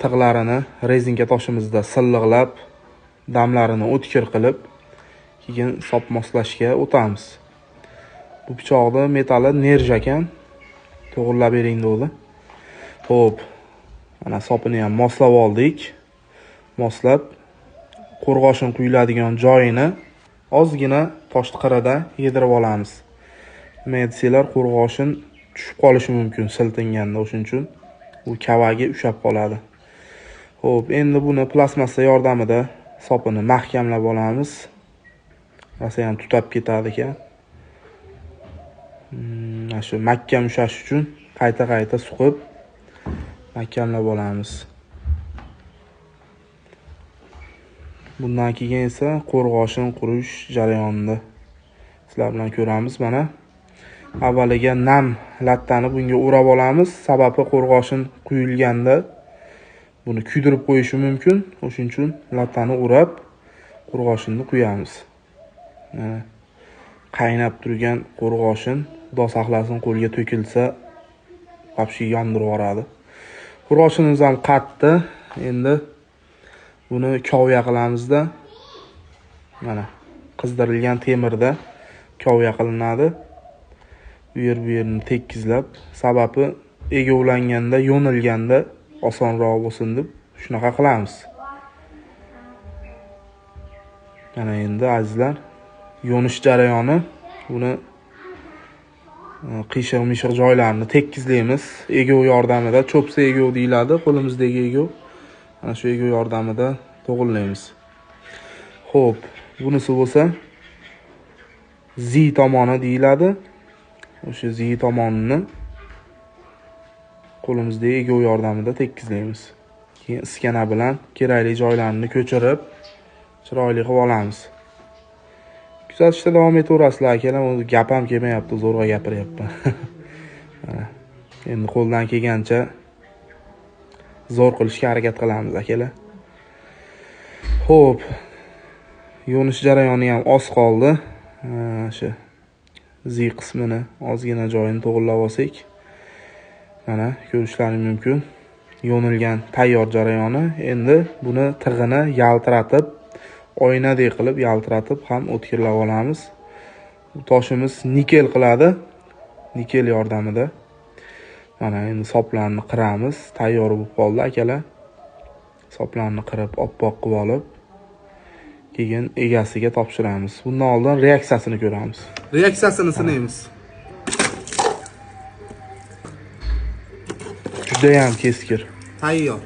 tig'larini rezinka toshimizda silliqlab, damlarini o'tkir qilib, keyin sop moslashga o'tamiz. Bu pichoqni metali nerja ekan. To'g'rilab bering dedi. Xo'p. Mana sopini ham moslab oldik. Moslab qo'rg'oshin quyiladigan joyini ozgina toshni qirida yedirib olamiz. Nima desanglar, qo'rg'oshin tushib qolishi mumkin siltinganda, o'shuning uchun u kavagi ushab qoladi. Xo'p, endi buni plastmassa yordamida sopini mahkamlab olamiz. Rosa ham tutab ketadi ekan. Shu mahkam ushash uchun qayta suqib mahkamlab olamiz. Bundan keyin esa qo'rg'oshin qurish jarayonini sizlar bilan ko'ramiz. Mana avvaliga nam lattani bunga o'rab olamiz. Sababi qo'rg'oshin quyilganda buni kuydirib qo'yishi mumkin. O'shuning uchun lattani o'rab qo'rg'oshinni quyamiz. Qaynab turgan qo'rg'oshin xudo saqlasin qo'lga to'kilsa vobshe yondirib yuboradi. Qo'rg'oshinimiz ham qatdi. Endi buni kovya qilamizda. Mana qizdirilgan temirda kovya qilinadi. Bu yerini tekizlab, sababi egovlanganda, yo'nilganda osonroq bo'lsin deb shunaqa qilamiz. Mana endi azizlar, yo'nish jarayoni, buni qiyshiq-mishiq joylarini tekizlaymiz. Egov yordamida, cho'psa egov deyiladi, qo'limizdagi egov. Mana shu egov yordamida to'g'irlaymiz. Xo'p, bunisi bo'lsa zi tomoni deyiladi. O'sha zi tomonini qo'limizdagi egov yordamida tekizlaymiz. Keyin iskana bilan kerakli joylarini ko'chirib chiroyli qilib olamiz. Kuzatishda davom etaverasizlar akalar. Gap ham kelmayapti, zo'rg'a gapiryapman. Endi qo'ldan kelgancha zo'r qilishga harakat qilamiz akalar. Xo'p. Yo'nish jarayoni ham oz qoldi. Shu zi qismini ozgina joyini to'g'irlab olsak, mana ko'rishlaringiz mumkin. Yo'nilgan tayyor jarayoni. Endi buni tig'ini yaltiratib, oynadek qilib yaltiratib ham o'tkirlab olamiz. Bu toshimiz nikel qiladi. Nikel yordamida. Mana endi soplarni qiramiz. Tayyor bo'lib qoldi akalar. Soplarni qirib, oppoq qilib olib, keyin egasiga topshiramiz. Bundan oldin reaksiyasini ko'ramiz. Reaksiyasini sinaymiz. Juda ham keskir. Tayyor.